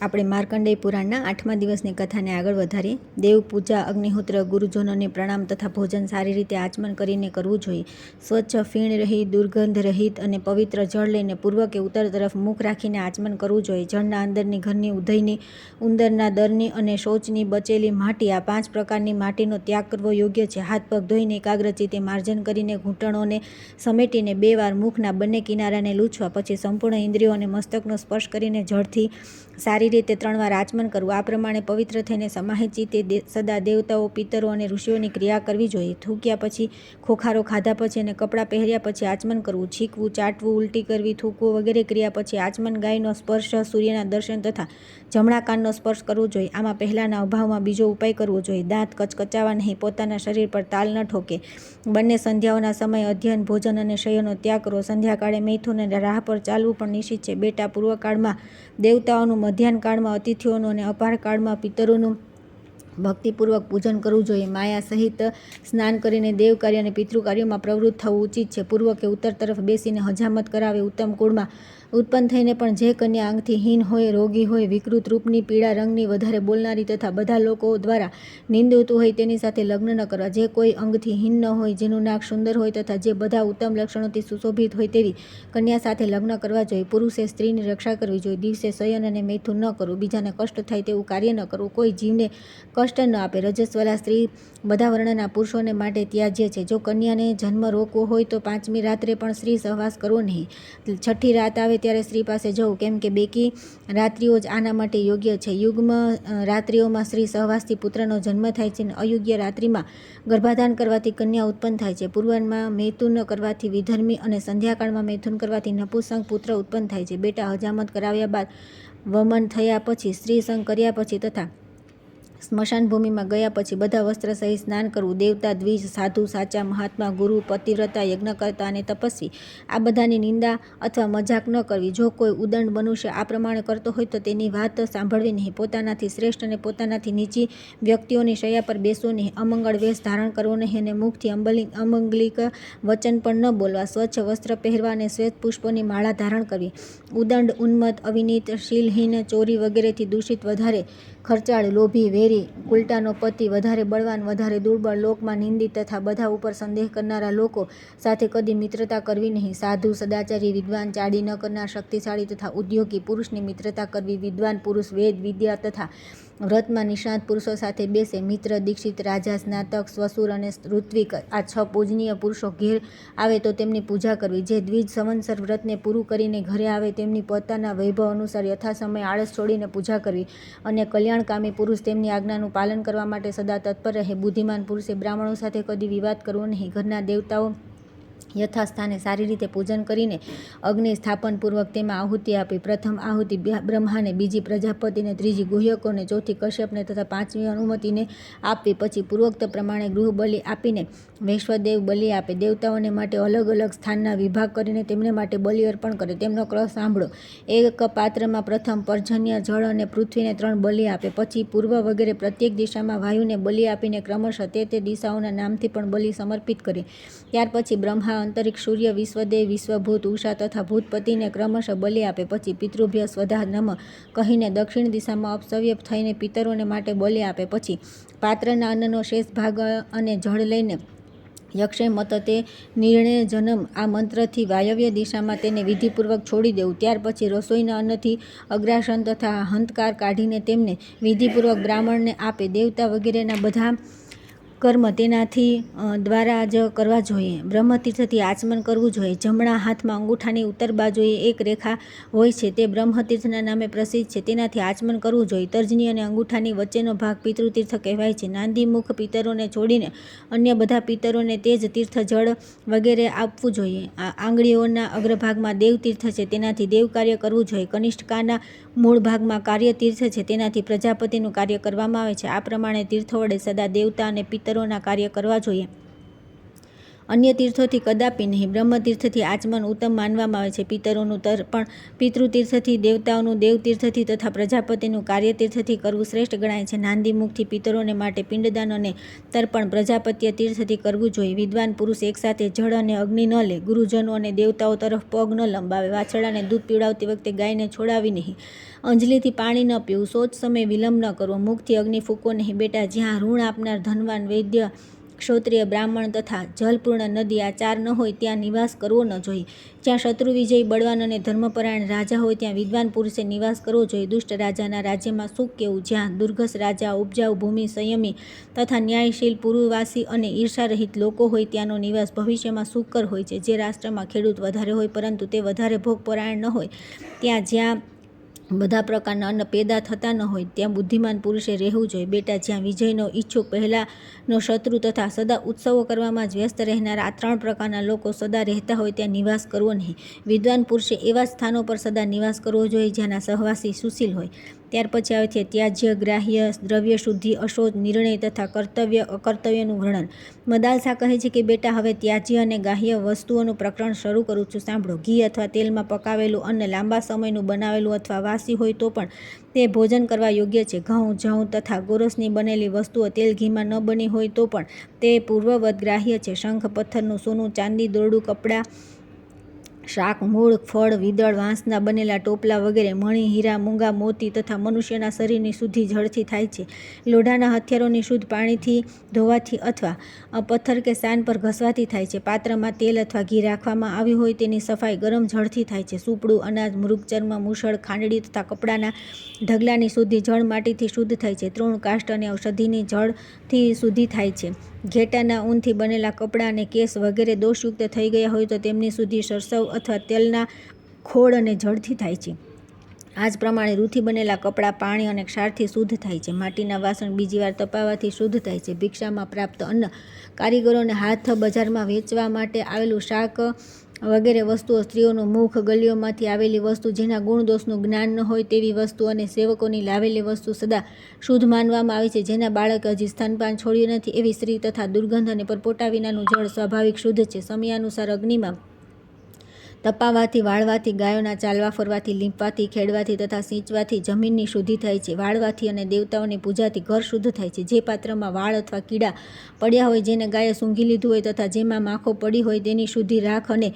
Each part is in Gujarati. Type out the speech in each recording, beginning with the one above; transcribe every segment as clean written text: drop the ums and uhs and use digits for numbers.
આપણે માર્કંડેય પુરાણના 8મા દિવસની કથાને આગળ વધારીએ. દેવ પૂજા, અગ્નિહોત્ર, ગુરુજનોને પ્રણામ તથા ભોજન સારી રીતે આચમન કરીને કરવું જોઈએ. સ્વચ્છ, ફીણ રહિત, દુર્ગંધ રહિત અને પવિત્ર જળ લઈને પૂર્વ કે ઉત્તર તરફ મુખ રાખીને આચમન કરવું જોઈએ. જળના અંદરની ઘરની, ઉધઈની, ઉંદરના દરની અને શૌચની બચેલી માટી, આ 5 પ્રકારની માટીનો ત્યાગ કરવો યોગ્ય છે. હાથ પગ ધોઈને એકાગ્રચિત્તે માર્જન કરીને ઘૂંટણોને સમેટીને 2 વાર મુખના બંને કિનારાને લૂછવા, પછી સંપૂર્ણ ઇન્દ્રિયો અને મસ્તકનો સ્પર્શ કરીને જળથી સારી રીતે 3 વાર આચમન કરવું. આ પ્રમાણે પવિત્ર થઈને સમાહિત ચિત્તે સદા દેવતાઓ, પિતરો અને ઋષિઓની ક્રિયા કરવી જોઈએ. થૂક્યા પછી, ખોખારો ખાધા પછી અને કપડાં પહેર્યા પછી આચમન કરવું. છીંકવું, ચાટવું, ઉલટી કરવી, થૂકવું વગેરે ક્રિયા પછી આચમન. ગાયનો સ્પર્શ, સૂર્યના દર્શન તથા જમણા કાનનો સ્પર્શ કરવો જોઈએ. આમાં પહેલાના અભાવમાં બીજો ઉપાય કરવો જોઈએ. દાંત કચકચાવા નહીં, પોતાના શરીર પર તાલ ન ઠોકે. બંને સંધ્યાઓના સમયે અધ્યયન, ભોજન અને શયનનો ત્યાગ કરવો. સંધ્યાકાળે મૈથુન અને રાહ પર ચાલવું પણ નિષિદ્ધ છે. બેટા, પૂર્વકાળમાં દેવતાઓનું, મધ્યાહન કાળમાં અતિથિઓનું અને અપાર કાળમાં પિતરોનું ભક્તિપૂર્વક પૂજન કરવું જોઈએ. માયા સહિત સ્નાન કરીને દેવ કાર્ય અને પિતૃ કાર્યોમાં પ્રવૃત્ત થવું ઉચિત છે. પૂર્વ કે ઉત્તર તરફ બેસીને હજામત કરાવે. ઉત્તમ કુળમાં ઉત્પન્ન થઈને પણ જે કન્યા અંગથી હીન હોય, રોગી હોય, વિકૃત રૂપની, પીળા રંગની, વધારે બોલનારી તથા બધા લોકો દ્વારા નિંદિત હોય તેની સાથે લગ્ન ન કરવા. જે કોઈ અંગથી હીન ન હોય, જેનું નાક સુંદર હોય તથા જે બધા ઉત્તમ લક્ષણોથી સુશોભિત હોય તેવી કન્યા સાથે લગ્ન કરવા જોઈએ. પુરુષે સ્ત્રીની રક્ષા કરવી જોઈએ. દિવસે શયન અને મૈથુન ન કરવું. બીજાને કષ્ટ થાય તેવું કાર્ય ન કરવું. કોઈ જીવને કષ્ટ ન આપે. રજસ્વલા સ્ત્રી બધા વર્ણના પુરુષોને માટે ત્યાજ્ય છે. જો કન્યાને જન્મ રોકવો હોય તો 5મી રાત્રે પણ સ્ત્રી સહવાસ કરવો નહીં. 6ઠ્ઠી રાત આવે ત્યારે સ્ત્રી પાસે જવું, કેમ કે બેકી રાત્રિઓ જ આના માટે યોગ્ય છે. યુગ્મ રાત્રિઓમાં સ્ત્રી સહવાસથી પુત્રનો જન્મ થાય છે અને અયુગ્ય રાત્રિમાં ગર્ભાધાન કરવાથી કન્યા ઉત્પન્ન થાય છે. પૂર્વમાં મૈથુન કરવાથી વિધર્મી અને સંધ્યાકાળમાં મૈથુન કરવાથી નપુંસક પુત્ર ઉત્પન્ન થાય છે. બેટા, હજામત કરાવ્યા બાદ, વમન થયા પછી, સ્ત્રી સંગ કર્યા પછી તથા સ્મશાન ભૂમિમાં ગયા પછી બધા વસ્ત્ર સહિત સ્નાન કરવું. દેવતા, દ્વિજ, સાધુ, સાચા મહાત્મા, ગુરુ, પતિવ્રતા, યજ્ઞકર્તા અને તપસ્વી, આ બધાની નિંદા અથવા મજાક ન કરવી. જો કોઈ ઉદંડ મનુષ્ય આ પ્રમાણે કરતો હોય તો તેની વાત સાંભળવી નહીં. પોતાનાથી શ્રેષ્ઠ અને પોતાનાથી નીચી વ્યક્તિઓની શૈયા પર બેસવું નહીં. અમંગળ વેશ ધારણ કરવો નહીં અને મુખથી અમંગલિક વચન પણ ન બોલવા. સ્વચ્છ વસ્ત્ર પહેરવા અને શ્વેત પુષ્પોની માળા ધારણ કરવી. ઉદંડ, ઉન્મત્ત, અવિનીત, શીલહીન, ચોરી વગેરેથી દૂષિત, વધારે ખર્ચાળ, લોભી, વેરી, ઉલટાનો પતિ, વધારે બળવાન, વધારે દુર્બળ, લોકમાં નિંદિત તથા બધા ઉપર સંદેહ કરનારા લોકો સાથે કદી મિત્રતા કરવી નહીં. સાધુ, સદાચારી, વિદ્વાન, ચાડી ન કરનાર, શક્તિશાળી તથા ઉદ્યોગી પુરુષની મિત્રતા કરવી. વિદ્વાન પુરુષ વેદ, વિદ્યા તથા વ્રતમાં નિષ્ણાત પુરુષો સાથે બેસે. મિત્ર, દીક્ષિત, રાજા, સ્નાતક, સ્વસુર અને ઋત્વિક, આ 6 પૂજનીય પુરુષો ઘેર આવે તો તેમની પૂજા કરવી. જે દ્વિજ સંવત્સર વ્રતને પૂરું કરીને ઘરે આવે તેમની પોતાના વૈભવ અનુસાર યથાસમય આળસ છોડીને પૂજા કરવી. અને કલ્યાણકામી પુરુષ તેમની આજ્ઞાનું પાલન કરવા માટે સદા તત્પર રહે. બુદ્ધિમાન પુરુષે બ્રાહ્મણો સાથે કદી વિવાદ કરવો નહીં. ઘરના દેવતાઓ યથાસ્થાને સારી રીતે પૂજન કરીને અગ્નિ સ્થાપનપૂર્વક તેમાં આહુતિ આપી. પ્રથમ આહુતિ બ્રહ્માને, બીજી પ્રજાપતિને, ત્રીજી ગુહ્યકોને, ચોથી કશ્યપને તથા 5મી અનુમતિને આપવી. પછી પૂર્વોક્ત પ્રમાણે ગૃહ બલિ આપીને વૈશ્વદેવ બલિ આપે. દેવતાઓને માટે અલગ અલગ સ્થાનના વિભાગ કરીને તેમને માટે બલિ અર્પણ કરે. તેમનો ક્રમ સાંભળો. એક પાત્રમાં પ્રથમ પર્જન્ય, જળ અને પૃથ્વીને 3 બલિ આપે. પછી પૂર્વ વગેરે પ્રત્યેક દિશામાં વાયુને બલિ આપીને ક્રમશઃ તે દિશાઓના નામથી પણ બલિ સમર્પિત કરે. ત્યાર પછી બ્રહ્મા, અંતરિક્ષ, સૂર્ય, વિશ્વદેવ, વિશ્વભૂત, ઉષા તથા ભૂતપતિને ક્રમશઃ બલિ આપે. પછી પિતૃભ્ય સ્વધા નમઃ કહીને દક્ષિણ દિશામાં અપસવ્ય થઈને પિતરોને માટે બલિ આપે. પછી પાત્રના અન્નનો શેષ ભાગ અને જળ લઈને યક્ષે મત તે નિર્ણય જનમ, આ મંત્રથી વાયવ્ય દિશામાં તેને વિધિપૂર્વક છોડી દેવું. ત્યાર પછી રસોઈના અન્નથી અગ્રાસન તથા હંતકાર કાઢીને તેમને વિધિપૂર્વક બ્રાહ્મણને આપે. દેવતા વગેરેના બધા કર્મ તેનાથી દ્વારા જ કરવા જોઈએ. બ્રહ્મતીર્થથી આચમન કરવું જોઈએ. જમણા હાથમાં અંગૂઠાની ઉત્તર બાજુએ એક રેખા હોય છે તે બ્રહ્મતીર્થના નામે પ્રસિદ્ધ છે. તેનાથી આચમન કરવું જોઈએ. તર્જની અને અંગૂઠાની વચ્ચેનો ભાગ પિતૃતીર્થ કહેવાય છે. નાંદીમુખ પિતરોને છોડીને અન્ય બધા પિતરોને તે જ તીર્થ જળ વગેરે આપવું જોઈએ. આંગળીઓના અગ્રભાગમાં દેવતીર્થ છે તેનાથી દેવ કાર્ય કરવું જોઈએ. કનિષ્ઠકાના મૂળ ભાગમાં કાર્યતીર્થ છે તેનાથી પ્રજાપતિનું કાર્ય કરવામાં આવે છે. આ પ્રમાણે તીર્થો વડે સદા દેવતા અને પિતરોના કાર્ય કરવા જોઈએ. અન્ય તીર્થોથી કદાપી નહીં. બ્રહ્મતીર્થથી આચમન ઉત્તમ માનવામાં આવે છે. પિતરોનું તર્પણ પિતૃતીર્થથી, દેવતાઓનું દેવતીર્થથી તથા પ્રજાપતિનું કાર્યતીર્થથી કરવું શ્રેષ્ઠ ગણાય છે. નાંદી મુખથી પિતરોને માટે પિંડદાન અને તર્પણ પ્રજાપત્ય તીર્થથી કરવું જોઈએ. વિદ્વાન પુરુષ એકસાથે જળ અને અગ્નિ ન લે. ગુરુજનો અને દેવતાઓ તરફ પગ ન લંબાવે. વાછરડાને દૂધ પીવડાવતી વખતે ગાયને છોડાવી નહીં. અંજલિથી પાણી ન પીવું. શૌચ સમયે વિલંબ ન કરવો. મુખથી અગ્નિ ફૂંકવો નહીં. બેટા, જ્યાં ઋણ આપનાર ધનવાન, વૈદ્ય, ક્ષોત્રિય, બ્રાહ્મણ તથા જલપૂર્ણ નદી આ ચાર ન હોય ત્યાં નિવાસ કરવો ન જોઈએ. જ્યાં શત્રુ વિજયી, બળવાન અને ધર્મપરાયણ રાજા હોય ત્યાં વિદ્વાન પુરુષે નિવાસ કરવો જોઈએ. દુષ્ટ રાજાના રાજ્યમાં સુખ કેવું. જ્યાં દુર્ઘસ રાજા, ઉપજાઉ ભૂમિ, સંયમી તથા ન્યાયશીલ, પુરુવાસી અને ઈર્ષારહિત લોકો હોય ત્યાંનો નિવાસ ભવિષ્યમાં સુખકર હોય છે. જે રાષ્ટ્રમાં ખેડૂત વધારે હોય પરંતુ તે વધારે ભોગપરાયણ ન હોય, જ્યાં બધા પ્રકારના અન્ન પેદા થતા ન હોય ત્યાં બુદ્ધિમાન પુરુષે રહેવું જોઈએ. બેટા, જ્યાં વિજયનો ઈચ્છુક, પહેલાનો શત્રુ તથા સદા ઉત્સવો કરવામાં જ વ્યસ્ત રહેનારા આ 3 પ્રકારના લોકો સદા રહેતા હોય ત્યાં નિવાસ કરવો નહીં. વિદ્વાન પુરુષે એવા સ્થાનો પર સદા નિવાસ કરવો જોઈએ જ્યાંના સહવાસી સુશીલ હોય. ત્યાર પછી આવે છે ત્યાજ્ય, ગ્રાહ્ય, દ્રવ્ય શુદ્ધિ, અશોચ, નિર્ણય તથા કર્તવ્ય અકર્તવ્યનું વર્ણન. મદાલસા કહે છે કે બેટા, હવે ત્યાજ્ય અને ગ્રાહ્ય વસ્તુઓનું પ્રકરણ શરૂ કરું છું. સાંભળો. ઘી અથવા તેલમાં પકાવેલું અન્ન લાંબા સમયનું બનાવેલું અથવા વાસી હોય તો પણ તે ભોજન કરવા યોગ્ય છે. ઘઉં, જવ તથા ગોરસની બનેલી વસ્તુઓ તેલ ઘીમાં ન બની હોય તો પણ તે પૂર્વવત ગ્રાહ્ય છે. શંખ, પથ્થરનું સોનું, ચાંદી, દોરડું, કપડાં, શાક, મૂળ, ફળ, વિદળ, વાંસના બનેલા ટોપલા વગેરે, મણી, હીરા, મૂંગા, મોતી તથા મનુષ્યના શરીરની શુદ્ધિ જળથી થાય છે. લોઢાના હથિયારોની શુદ્ધ પાણીથી ધોવાથી અથવા પથ્થર કે શાન પર ઘસવાથી થાય છે. પાત્રમાં તેલ અથવા ઘી રાખવામાં આવ્યું હોય તેની સફાઈ ગરમ જળથી થાય છે. સુપડું, અનાજ, મૃગચર્મ, મૂસળ, ખાંડડી તથા કપડાના ઢગલાની શુદ્ધિ જળ માટીથી શુદ્ધ થાય છે. તૃણ, કાષ્ઠ અને ઔષધિની જળથી શુદ્ધિ થાય છે. ઘેટાના ઊનથી બનેલા કપડાં અને કેસ વગેરે દોષયુક્ત થઈ ગયા હોય તો તેમની શુદ્ધિ સરસવ અથવા તેલના ખોળ અને જળથી થાય છે. આ જ પ્રમાણે રૂથી બનેલા કપડાં પાણી અને ક્ષારથી શુદ્ધ થાય છે. માટીના વાસણ બીજી વાર તપાવવાથી શુદ્ધ થાય છે. ભિક્ષામાં પ્રાપ્ત અન્ન, કારીગરોને હાથ બજારમાં વેચવા માટે આવેલું શાક વગેરે વસ્તુઓ, સ્ત્રીઓનું મુખ, ગલીઓમાંથી આવેલી વસ્તુ, જેના ગુણ દોષનું જ્ઞાન ન હોય તેવી વસ્તુ અને સેવકોની લાવેલી વસ્તુ સદા શુદ્ધ માનવામાં આવે છે. જેના બાળકે હજી સ્તનપાન છોડ્યું નથી એવી સ્ત્રી તથા દુર્ગંધ અને પરપોટા વિનાનું જળ સ્વાભાવિક શુદ્ધ છે. સમયાનુસાર અગ્નિમાં તપાવવાથી, વાળવાથી, ગાયોના ચાલવા ફરવાથી, લીંપવાથી, ખેડવાથી તથા સિંચવાથી જમીનની શુદ્ધિ થાય છે. વાળવાથી અને દેવતાઓની પૂજાથી ઘર શુદ્ધ થાય છે. જે પાત્રમાં વાળ અથવા કીડા પડ્યા હોય, જેને ગાયે સૂંઘી લીધું હોય તથા જેમાં માખો પડી હોય તેની શુદ્ધિ રાખ અને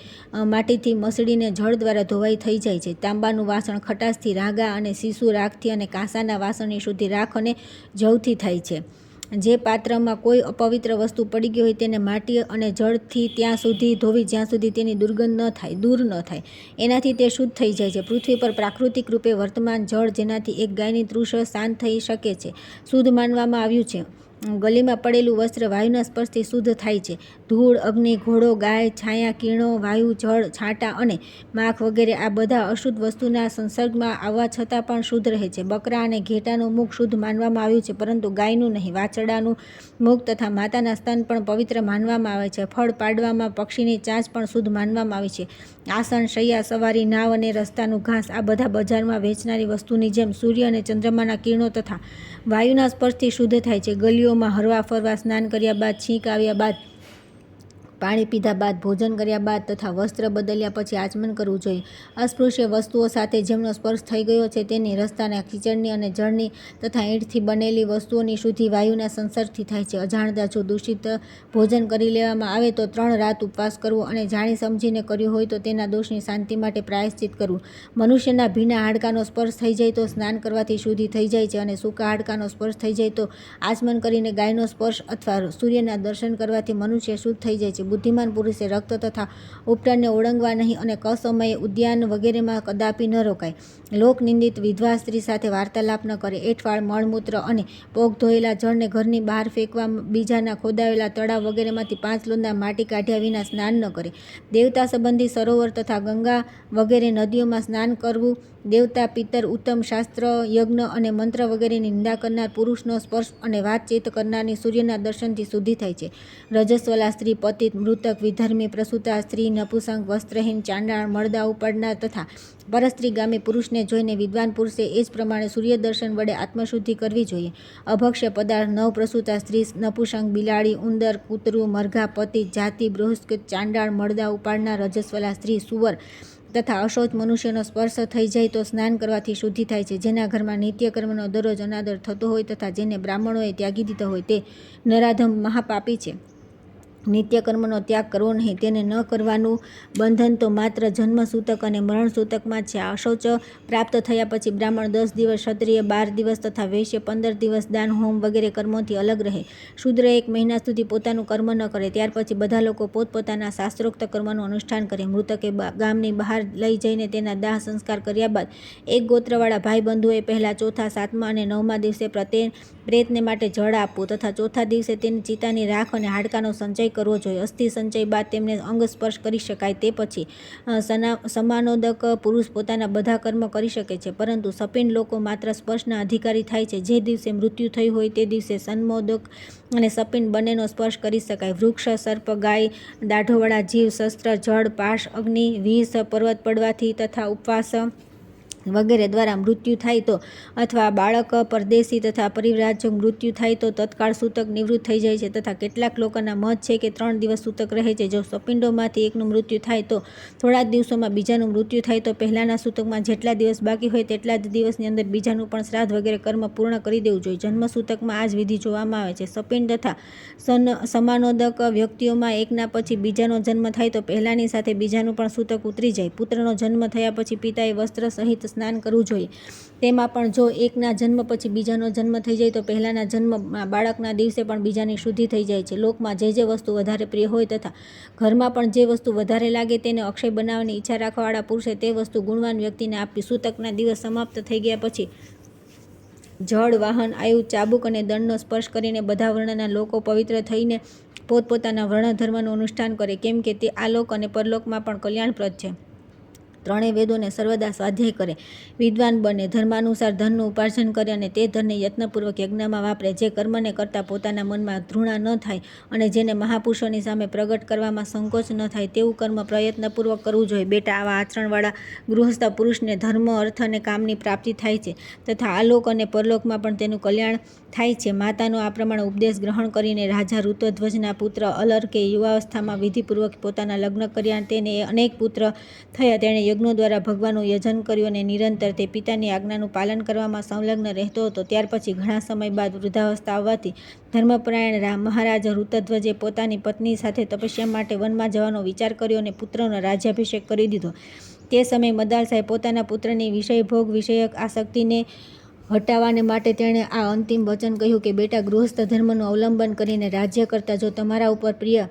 માટીથી મસળીને જળ દ્વારા ધોવાઈ થઈ જાય છે. તાંબાનું વાસણ ખટાશથી, રાગા અને સીસુ રાખથી અને કાંસાના વાસણની શુદ્ધિ રાખ અને જવથી થાય છે. જે પાત્રમાં કોઈ અપવિત્ર વસ્તુ પડી ગઈ હોય તેને માટી અને જળથી ત્યાં સુધી ધોવી જ્યાં સુધી તેની દુર્ગંધ દૂર ન થાય એનાથી તે શુદ્ધ થઈ જાય છે. પૃથ્વી પર પ્રાકૃતિક રૂપે વર્તમાન જળ, જેનાથી એક ગાયની તૃષ શાંત થઈ શકે છે, શુદ્ધ માનવામાં આવ્યું છે. ગલીમાં પડેલું વસ્ત્ર વાયુના સ્પર્શથી શુદ્ધ થાય છે. ધૂળ, અગ્નિ, ઘોડો, ગાય, છાયા, કિરણો, વાયુ, જળ, છાંટા અને માખ વગેરે આ બધા અશુદ્ધ વસ્તુના સંસર્ગમાં આવવા છતાં પણ શુદ્ધ રહે છે. બકરા અને ઘેટાનું મુખ શુદ્ધ માનવામાં આવ્યું છે, પરંતુ ગાયનું નહીં. વાછરડાનું મુખ તથા માતાના સ્તન પણ પવિત્ર માનવામાં આવે છે. ફળ પાડવામાં પક્ષીની ચાંચ પણ શુદ્ધ માનવામાં આવે છે. આસન, શૈયા, સવારી, નાવ અને રસ્તાનું ઘાસ આ બધા બજારમાં વેચનારી વસ્તુની જેમ સૂર્ય અને ચંદ્રમાના કિરણો તથા વાયુના સ્પર્શથી શુદ્ધ થાય છે. ગલીઓમાં હરવા ફરવા, સ્નાન કર્યા બાદ, છીંક આવ્યા બાદ, પાણી પીધા બાદ, ભોજન કર્યા બાદ તથા વસ્ત્ર બદલ્યા પછી આચમન કરવું જોઈએ. અસ્પૃશ્ય વસ્તુઓ સાથે જેમનો સ્પર્શ થઈ ગયો છે તેની, રસ્તાના કીચડની અને જળની તથા ઈંટથી બનેલી વસ્તુઓની શુદ્ધિ વાયુના સંસર્ગથી થાય છે. અજાણતા જો દૂષિત ભોજન કરી લેવામાં આવે તો 3 રાત ઉપવાસ કરવો અને જાણી સમજીને કર્યું હોય તો તેના દોષની શાંતિ માટે પ્રાયશ્ચિત કરવું. મનુષ્યના ભીના હાડકાનો સ્પર્શ થઈ જાય તો સ્નાન કરવાથી શુદ્ધિ થઈ જાય છે અને સૂકા હાડકાનો સ્પર્શ થઈ જાય તો આચમન કરીને ગાયનો સ્પર્શ અથવા સૂર્યના દર્શન કરવાથી મનુષ્ય શુદ્ધ થઈ જાય છે. બુદ્ધિમાન પુરુષે રક્ત તથા ઉપટનને ઓળંગવા નહીં અને કસમયે ઉદ્યાન વગેરેમાં કદાપી ન રોકાય. લોકનિંદિત વિધવા સ્ત્રી સાથે વાર્તાલાપ ન કરે. એઠવાડ, મળમૂત્ર અને પોગ ધોયેલા જળને ઘરની બહાર ફેંકવા. બીજાના ખોદાયેલા તળાવ વગેરેમાંથી 5 લોંદા માટી કાઢ્યા વિના સ્નાન ન કરે. દેવતા સંબંધી સરોવર તથા ગંગા વગેરે નદીઓમાં સ્નાન કરવું દેવતા, પિતર, ઉત્તમ શાસ્ત્ર, યજ્ઞ અને મંત્ર વગેરેની નિંદા કરનાર, પુરુષનો સ્પર્શ અને વાતચીત કરનારની સૂર્યના દર્શનથી શુદ્ધિ થાય છે. રજસ્વલા સ્ત્રી, પતિત, મૃતક, વિધર્મી, પ્રસૂતા સ્ત્રી, નપુંસક, વસ્ત્રહીન, ચાંડાળ, મળદા ઉપાડનાર તથા પરસ્ત્રીગામી પુરુષને જોઈને વિદ્વાન પુરુષે એ જ પ્રમાણે સૂર્ય દર્શન વડે આત્મશુદ્ધિ કરવી જોઈએ. અભક્ષ્ય પદાર્થ, નવપ્રસૂતા સ્ત્રી, નપુંસક, બિલાડી, ઉંદર, કૂતરું, મરઘા, પતિત, જાતિ, બૃહસ્પતિ, ચાંડાળ, મળદા ઉપાડનાર, રજસ્વલા સ્ત્રી, સુવર તથા અશૌચ મનુષ્યનો સ્પર્શ થઈ જાય તો સ્નાન કરવાથી શુદ્ધિ થાય છે. જેના ઘરમાં નિત્યકર્મનો દરરોજ અનાદર થતો હોય તથા જેને બ્રાહ્મણોએ ત્યાગી દીધો હોય તે નરાધમ મહાપાપી છે. નિત્યકર્મનો ત્યાગ કરવો નહીં, તેને ન કરવાનું બંધન તો માત્ર જન્મસૂતક અને મરણસૂતકમાં જ છે. અશૌચ પ્રાપ્ત થયા પછી બ્રાહ્મણ 10 દિવસ, ક્ષત્રિય 12 દિવસ તથા વૈશ્ય 15 દિવસ દાન, હોમ વગેરે કર્મોથી અલગ રહે. શૂદ્ર 1 મહિના સુધી પોતાનું કર્મ ન કરે. ત્યાર પછી બધા લોકો પોતપોતાના શાસ્ત્રોક્ત કર્મનું અનુષ્ઠાન કરે. મૃતકે ગામની બહાર લઈ જઈને તેના દાહ સંસ્કાર કર્યા બાદ એક ગોત્રવાળા ભાઈ બંધુએ પહેલા, ચોથા, 7મા અને 9મા દિવસે પ્રેતને માટે જળ આપવું તથા ચોથા દિવસે તેની ચિતાની રાખ અને હાડકાનો સંચય કરવો જોઈએ. અસ્થિ સંચય બાદ તેમને અંગ સ્પર્શ કરી શકાય. તે પછી સમાનોદક પુરુષ પોતાના બધા કર્મ કરી શકે છે, પરંતુ સપિંડ લોકો માત્ર સ્પર્શના અધિકારી થાય છે. જે દિવસે મૃત્યુ થયું હોય તે દિવસે સન્મોદક અને સપિંડ બંનેનો સ્પર્શ કરી શકાય. વૃક્ષ, સર્પ, ગાય, દાઢોવાળા જીવ, શસ્ત્ર, જળ, પાશ, અગ્નિ, વિષ, પર્વત પડવાથી તથા ઉપવાસ વગેરે દ્વારા મૃત્યુ થાય તો અથવા બાળક, પરદેશી તથા પરિવ્રાજક મૃત્યુ થાય તો તત્કાળ સૂતક નિવૃત્ત થઈ જાય છે. તથા કેટલાક લોકોના મત છે કે 3 દિવસ સૂતક રહે છે. જો સપિંડોમાંથી એકનું મૃત્યુ થાય તો થોડા જ દિવસોમાં બીજાનું મૃત્યુ થાય તો પહેલાના સૂતકમાં જેટલા દિવસ બાકી હોય તેટલા જ દિવસની અંદર બીજાનું પણ શ્રાદ્ધ વગેરે કર્મ પૂર્ણ કરી દેવું જોઈએ. જન્મસૂતકમાં આ જ વિધિ જોવામાં આવે છે. સપિંડ તથા સમાનોદક વ્યક્તિઓમાં એકના પછી બીજાનો જન્મ થાય તો પહેલાની સાથે બીજાનું પણ સૂતક ઉતરી જાય. પુત્રનો જન્મ થયા પછી પિતાએ વસ્ત્ર સહિત સ્નાન કરવું જોઈએ. તેમાં પણ જો એકના જન્મ પછી બીજાનો જન્મ થઈ જાય તો પહેલાના જન્મમાં બાળકના દિવસે પણ બીજાની શુદ્ધિ થઈ જાય છે. લોકમાં જે વસ્તુ વધારે પ્રિય હોય તથા ઘરમાં પણ જે વસ્તુ વધારે લાગે તેને અક્ષય બનાવવાની ઈચ્છા રાખવાવાળા પુરુષે તે વસ્તુ ગુણવાન વ્યક્તિને આપવી. સૂતકના દિવસ સમાપ્ત થઈ ગયા પછી જળ, વાહન, આયુધ, ચાબુક અને દંડનો સ્પર્શ કરીને બધા વર્ણના લોકો પવિત્ર થઈને પોતપોતાના વર્ણ ધર્મનું અનુષ્ઠાન કરે, કેમ કે તે આલોક અને પરલોકમાં પણ કલ્યાણપ્રદ છે. ત્રણેય વેદોને સર્વદા સ્વાધ્યાય કરે, વિદ્વાન બને, ધર્માનુસાર ધનનું ઉપાર્જન કરે અને તે ધનને યત્નપૂર્વક યજ્ઞમાં વાપરે. જે કર્મને કરતા પોતાના મનમાં ધૃણા ન થાય અને જેને મહાપુરુષોની સામે પ્રગટ કરવામાં સંકોચ ન થાય તેવું કર્મ પ્રયત્નપૂર્વક કરવું જોઈએ. બેટા, આવા આચરણવાળા ગૃહસ્થ પુરુષને ધર્મ, અર્થ અને કામની પ્રાપ્તિ થાય છે તથા આલોક અને પરલોકમાં પણ તેનું કલ્યાણ થાય છે. માતાનો આ પ્રમાણે ઉપદેશ ગ્રહણ કરીને રાજા ઋતધ્વજના પુત્ર અલર્કે યુવાવસ્થામાં વિધિપૂર્વક પોતાના લગ્ન કર્યા. તેને અનેક પુત્ર થયા. તેણે યજ્ઞો દ્વારા ભગવાનનું યજન કર્યું અને નિરંતર તે પિતાની આજ્ઞાનું પાલન કરવામાં સંલગ્ન રહેતો હતો. ત્યાર પછી ઘણા સમય બાદ વૃદ્ધાવસ્થા આવવાથી ધર્મપરાયણ મહારાજ ઋતધ્વજે પોતાની પત્ની સાથે તપસ્યા માટે વનમાં જવાનો વિચાર કર્યો અને પુત્રનો રાજ્યાભિષેક કરી દીધો. તે સમયે મદાલસાએ પોતાના પુત્રની વિષયભોગ વિષયક આસક્તિને હટાવવાને માટે તેણે આ અંતિમ વચન કહ્યું કે બેટા, ગૃહસ્થ ધર્મનું અવલંબન કરીને રાજ્ય કરતાં જો તમારા ઉપર પ્રિય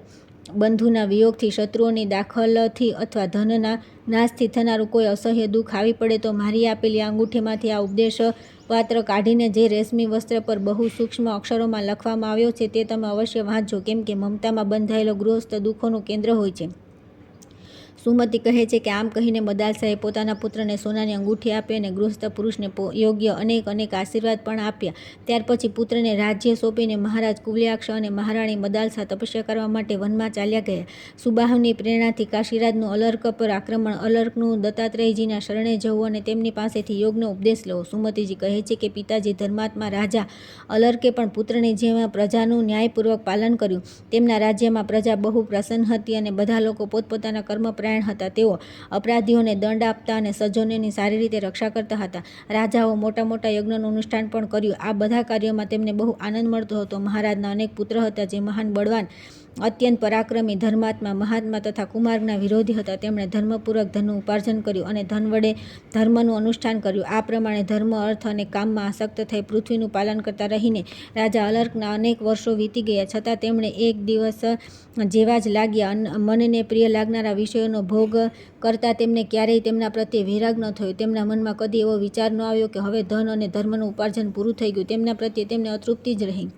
બંધુના વિયોગથી, શત્રુઓની દાખલથી અથવા ધનના નાશથી થનારું કોઈ અસહ્ય દુઃખ આવી પડે તો મારી આપેલી આ અંગૂઠીમાંથી આ ઉપદેશ પાત્ર કાઢીને જે રેશમી વસ્ત્ર પર બહુ સૂક્ષ્મ અક્ષરોમાં લખવામાં આવ્યો છે તે તમે અવશ્ય વાંચજો, કેમ કે મમતામાં બંધાયેલો ગૃહસ્થ દુઃખોનું કેન્દ્ર હોય છે. સુમતિ કહે છે કે આમ કહીને મદાલસાએ પોતાના પુત્રને સોનાની અંગૂઠી આપી અને ગૃહસ્થ પુરુષને યોગ્ય અનેક આશીર્વાદ પણ આપ્યા. ત્યાર પછી પુત્રને રાજ્ય સોંપીને મહારાજ કુવલ્યાક્ષ અને મહારાણી મદાલસા તપસ્યા કરવા માટે વનમાં ચાલ્યા ગયા. સુબાહુની પ્રેરણાથી કાશીરાજનું અલર્ક પર આક્રમણ, અલર્કનું દત્તાત્રેયજીના શરણે જવું અને તેમની પાસેથી યોગનો ઉપદેશ લેવો. સુમતિજી કહે છે કે પિતાજી ધર્માત્મા રાજા અલર્કે પણ પુત્રની જેમ પ્રજાનું ન્યાયપૂર્વક પાલન કર્યું. તેમના રાજ્યમાં પ્રજા બહુ પ્રસન્ન હતી અને બધા લોકો પોતપોતાના કર્મપ્રાયણ હતા. તેઓ અપરાધીઓને દંડ આપતા અને સજ્જનોની સારી રીતે રક્ષા કરતા હતા. રાજાઓ મોટા મોટા યજ્ઞોનું અનુષ્ઠાન પણ કર્યું. આ બધા કાર્યોમાં તેમને બહુ આનંદ મળતો હતો. મહારાજના અનેક પુત્ર હતા જે મહાન બળવાન, અત્યંત પરાક્રમી, ધર્માત્મા, મહાત્મા તથા કુમાર્ગના વિરોધી હતા. તેમણે ધર્મપૂર્વક ધનનું ઉપાર્જન કર્યું અને ધન વડે ધર્મનું અનુષ્ઠાન કર્યું. આ પ્રમાણે ધર્મ, અર્થ અને કામમાં આસક્ત થઈ પૃથ્વીનું પાલન કરતા રહીને રાજા અલર્કના અનેક વર્ષો વીતી ગયા. છતાં તેમણે એક દિવસ જેવા જ લાગ્યા. મનને પ્રિય લાગનારા વિષયોનો ભોગ કરતા તેમને ક્યારેય તેમના પ્રત્યે વિરાગ ન થયો. તેમના મનમાં કદી એવો વિચાર ન આવ્યો કે હવે ધન અને ધર્મનું ઉપાર્જન પૂરું થઈ ગયું. તેમના પ્રત્યે તેમને અતૃપ્તિ જ રહી.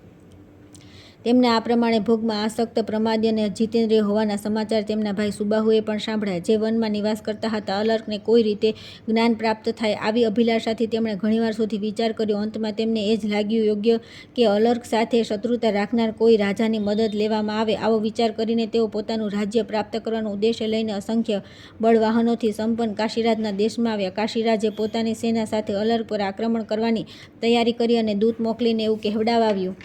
તેમના આ પ્રમાણે ભોગમાં આસક્ત, પ્રમાદી અને જીતેન્દ્રિય હોવાના સમાચાર તેમના ભાઈ સુબાહુએ પણ સાંભળ્યા, જે વનમાં નિવાસ કરતા હતા. અલર્કને કોઈ રીતે જ્ઞાન પ્રાપ્ત થાય, આવી અભિલાષાથી તેમણે ઘણીવાર સુધી વિચાર કર્યો. અંતમાં તેમને એ જ લાગ્યું યોગ્ય કે અલર્ક સાથે શત્રુતા રાખનાર કોઈ રાજાની મદદ લેવામાં આવે. આવો વિચાર કરીને તેઓ પોતાનું રાજ્ય પ્રાપ્ત કરવાનો ઉદ્દેશ્ય લઈને અસંખ્ય બળવાહનોથી સંપન્ન કાશીરાજના દેશમાં આવ્યા. કાશીરાજે પોતાની સેના સાથે અલર્ક પર આક્રમણ કરવાની તૈયારી કરી અને દૂત મોકલીને એવું કહેવડાવ્યું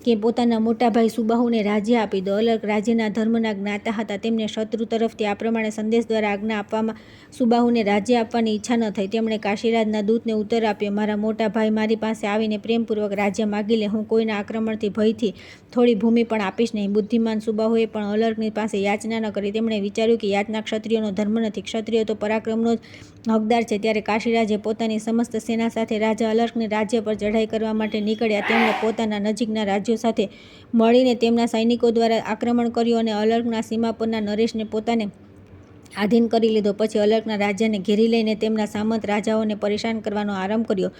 કે પોતાના મોટા ભાઈ સુબાહુને રાજ્ય આપી દો. અલર્ક રાજ્યના ધર્મના જ્ઞાતા હતા. તેમને શત્રુ તરફથી આ પ્રમાણે સંદેશ દ્વારા આજ્ઞા આપવામાં સુબાહુને રાજ્ય આપવાની ઈચ્છા ન થઈ. તેમણે કાશીરાજના દૂતને ઉત્તર આપ્યો, મારા મોટા ભાઈ મારી પાસે આવીને પ્રેમપૂર્વક રાજ્ય માગી લે, હું કોઈના આક્રમણથી ભયથી થોડી ભૂમિ પણ આપીશ નહીં. બુદ્ધિમાન સુબાહુએ પણ અલર્કની પાસે યાચના ન કરી. તેમણે વિચાર્યું કે યાચના ક્ષત્રિયોનો ધર્મ નથી, ક્ષત્રિયો તો પરાક્રમનો જ હકદાર છે. ત્યારે કાશીરાજે પોતાની સમસ્ત સેના સાથે રાજા અલર્કને રાજ્ય પર ચઢાઈ કરવા માટે નીકળ્યા. તેમણે પોતાના નજીકના રાજ્યો સાથે મળીને તેમના સૈનિકો દ્વારા આક્રમણ કર્યું અને અલર્કના સીમા પરના નરેશને પોતાને આધીન કરી લીધો. પછી અલર્કના રાજ્યને ઘેરી લઈને તેમના સામંત રાજાઓને પરેશાન કરવાનો આરંભ કર્યો.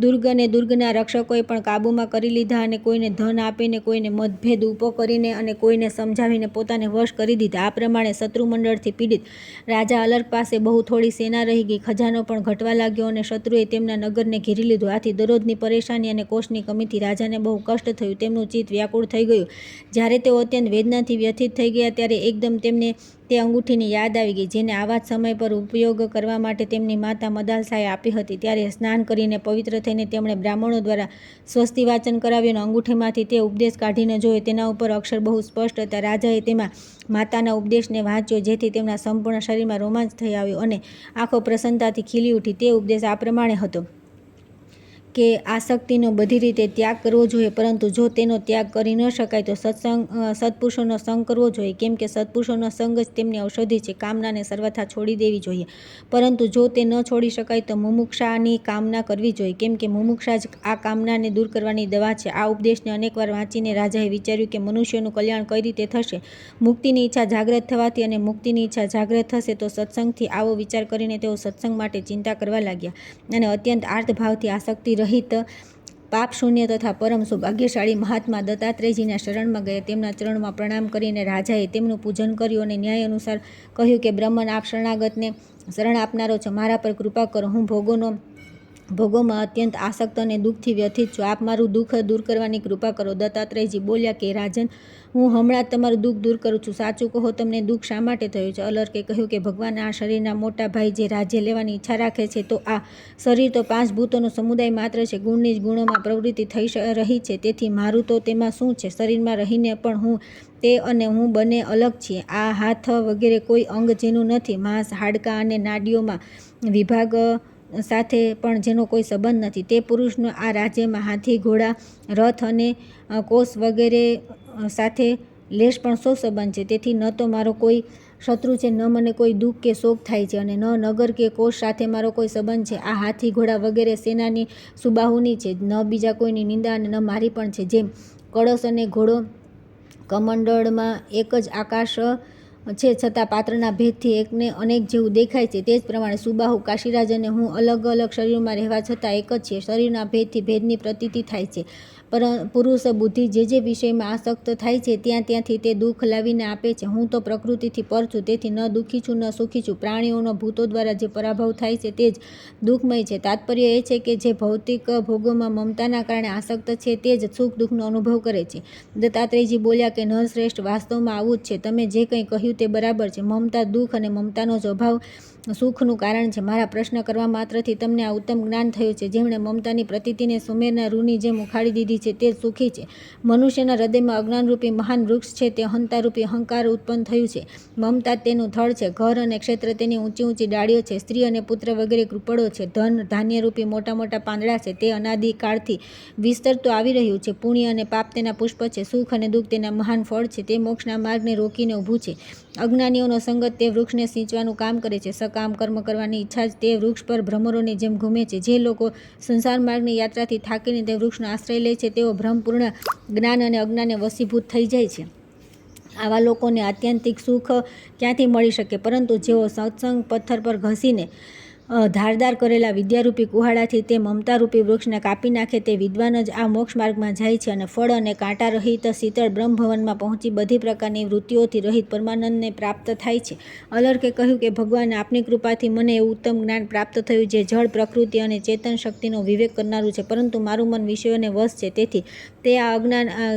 દુર્ગ અને દુર્ગના રક્ષકોએ પણ કાબૂમાં કરી લીધા અને કોઈને ધન આપીને, કોઈને મતભેદ ઊભો કરીને અને કોઈને સમજાવીને પોતાને વશ કરી દીધા. આ પ્રમાણે શત્રુમંડળથી પીડિત રાજા અલર્ક પાસે બહુ થોડી સેના રહી ગઈ. ખજાનો પણ ઘટવા લાગ્યો અને શત્રુએ તેમના નગરને ઘેરી લીધું. આથી દરરોજની પરેશાની અને કોષની કમીથી રાજાને બહુ કષ્ટ થયું. તેમનું ચિત્ત વ્યાકુળ થઈ ગયું. જ્યારે તેઓ અત્યંત વેદનાથી વ્યથિત થઈ ગયા ત્યારે એકદમ તેમને તે અંગૂઠીની યાદ આવી ગઈ, જેને આવા જ સમય પર ઉપયોગ કરવા માટે તેમની માતા મદાલસાએ આપી હતી. ત્યારે સ્નાન કરીને પવિત્ર થઈને તેમણે બ્રાહ્મણો દ્વારા સ્વસ્તિ વાચન કરાવ્યું અને અંગૂઠીમાંથી તે ઉપદેશ કાઢીને જોયો. તેના ઉપર અક્ષર બહુ સ્પષ્ટ હતા. રાજાએ તેમાં માતાના ઉપદેશને વાંચ્યો, જેથી તેમના સંપૂર્ણ શરીરમાં રોમાંચ થઈ આવ્યો અને આંખો પ્રસન્નતાથી ખીલી ઉઠી. તે ઉપદેશ આ પ્રમાણે હતો કે આસક્તિનો બધી રીતે ત્યાગ કરવો જોઈએ, પરંતુ જો તેનો ત્યાગ કરી ન શકાય તો સત્પુરુષોનો સંગ કરવો જોઈએ, કેમ કે સત્પુરુષોનો સંગ જ તેમની ઔષધિ છે. કામનાને સર્વથા છોડી દેવી જોઈએ, પરંતુ જો તે ન છોડી શકાય તો મુમુક્ષાની કામના કરવી જોઈએ, કેમ કે મુમુક્ષા જ આ કામનાને દૂર કરવાની દવા છે. આ ઉપદેશને અનેકવાર વાંચીને રાજાએ વિચાર્યું કે મનુષ્યનું કલ્યાણ કઈ રીતે થશે. મુક્તિની ઈચ્છા જાગ્રત થવાથી અને મુક્તિની ઈચ્છા જાગ્રત થશે તો સત્સંગથી. આવો વિચાર કરીને તેઓ સત્સંગ માટે ચિંતા કરવા લાગ્યા અને અત્યંત આર્તભાવથી આસક્તિ રહિત, પાપ શૂન્ય તથા પરમ સૌભાગ્યશાળી મહાત્મા દત્તાત્રેયજીના શરણમાં ગયા. તેમના ચરણમાં પ્રણામ કરીને રાજાએ તેમનું પૂજન કર્યું અને ન્યાય અનુસાર કહ્યું કે બ્રહ્મન, આપ શરણાગતને શરણ આપનારો છો, મારા પર કૃપા કરો. હું ભોગોમાં અત્યંત આસક્ત અને દુઃખથી વ્યથિત છું. આપ મારું દુઃખ દૂર કરવાની કૃપા કરો. દત્તાત્રેયજી બોલ્યા કે રાજન, હું હમણાં જ તમારું દુઃખ દૂર કરું છું. સાચું કહો, તમને દુઃખ શા માટે થયું છે? અલર્કે કહ્યું કે ભગવાન, આ શરીરના મોટા ભાઈ જે રાજ્ય લેવાની ઈચ્છા રાખે છે, તો આ શરીર તો 5 ભૂતોનો સમુદાય માત્ર છે. ગુણની જ ગુણોમાં પ્રવૃત્તિ થઈ રહી છે, તેથી મારું તો તેમાં શું છે? શરીરમાં રહીને પણ હું તે અને હું બંને અલગ છીએ. આ હાથ વગેરે કોઈ અંગ જેનું નથી, માંસ, હાડકાં અને નાડીઓમાં વિભાગ સાથે પણ જેનો કોઈ સંબંધ નથી, તે પુરુષનો આ રાજ્યમાં હાથી, ઘોડા, રથ અને કોષ વગેરે સાથે લેશ પણ શો સંબંધ છે? તેથી ન તો મારો કોઈ શત્રુ છે, ન મને કોઈ દુઃખ કે શોક થાય છે, અને ન નગર કે કોષ સાથે મારો કોઈ સંબંધ છે. આ હાથી, ઘોડા વગેરે સેનાની સુબાહુની છે, ન બીજા કોઈની નિંદા અને ન મારી પણ છે. જેમ કળશ અને ઘોડો કમંડળમાં એક જ આકાશ છે, છતાં પાત્રના ભેદથી એકને અનેક જેવું દેખાય છે, તે જ પ્રમાણે સુબાહુ, કાશીરાજ અને હું અલગ અલગ શરીરોમાં રહેવા છતાં એક જ છીએ. શરીરના ભેદથી ભેદની પ્રતીતિ થાય છે. પુરુષ બુદ્ધિ જે વિષયમાં આસક્ત થાય છે, ત્યાંથી તે દુઃખ લાવીને આપે છે. હું તો પ્રકૃતિથી પર છું, તેથી ન દુઃખી છું ન સુખી છું. પ્રાણીઓનો ભૂતો દ્વારા જે પરાભવ થાય છે તે જ દુઃખમય છે. તાત્પર્ય એ છે કે જે ભૌતિક ભોગોમાં મમતાના કારણે આસક્ત છે, તે જ સુખ દુઃખનો અનુભવ કરે છે. દત્તાત્રેયજી બોલ્યા કે નરશ્રેષ્ઠ, વાસ્તવમાં આવું જ છે. તમે જે કંઈ કહ્યું તે બરાબર છે. મમતા દુઃખ અને મમતાનો જ અભાવ સુખનું કારણ છે. મારા પ્રશ્ન કરવા માત્રથી તમને આ ઉત્તમ જ્ઞાન થયું છે. જેમણે મમતાની પ્રતીતિને સુમેરના રૂની જેમ ઉખાડી દીધી છે, તે સુખી છે. મનુષ્યના હૃદયમાં અજ્ઞાનરૂપી મહાન વૃક્ષ છે, તે અહંતારૂપી અહંકાર ઉત્પન્ન થયું છે. મમતા તેનું થડ છે. ઘર અને ક્ષેત્ર તેની ઊંચી ઊંચી ડાળીઓ છે. સ્ત્રી અને પુત્ર વગેરે કૃપળો છે. ધન, ધાન્યરૂપી મોટા મોટા પાંદડા છે. તે અનાદિકાળથી વિસ્તરતું આવી રહ્યું છે. પુણ્ય અને પાપ તેના પુષ્પ છે. સુખ અને દુઃખ તેના મહાન ફળ છે. તે મોક્ષના માર્ગને રોકીને ઊભું છે. અજ્ઞાનીઓનો સંગત તે વૃક્ષને સિંચવાનું કામ કરે છે. સકામ કર્મ કરવાની ઈચ્છા જ તે વૃક્ષ પર ભ્રમરોની જેમ ઘૂમે છે. જે લોકો સંસાર માર્ગની યાત્રાથી થાકીને તે વૃક્ષનો આશ્રય લે છે, તેઓ ભ્રમપૂર્ણ જ્ઞાન અને અજ્ઞાને વશીભૂત થઈ જાય છે. આવા લોકોને આત્યંતિક સુખ ક્યાંથી મળી શકે? પરંતુ જેઓ સત્સંગ પથ્થર પર ઘસીને ધારદાર કરેલા વિદ્યારૂપી કુહાડાથી તે મમતારૂપી વૃક્ષને કાપી નાખે તે વિદ્વાન જ આ મોક્ષ માર્ગમાં જાય છે અને ફળ અને કાંટા રહિત શીતળ બ્રહ્મભવનમાં પહોંચી બધી પ્રકારની વૃત્તિઓથી રહિત પરમાનંદને પ્રાપ્ત થાય છે. અલર્કે કહ્યું કે ભગવાન, આપની કૃપાથી મને એવું ઉત્તમ જ્ઞાન પ્રાપ્ત થયું જે જળ, પ્રકૃતિ અને ચેતન શક્તિનો વિવેક કરનારું છે, પરંતુ મારું મન વિષયોને વશ છે, તેથી તે આ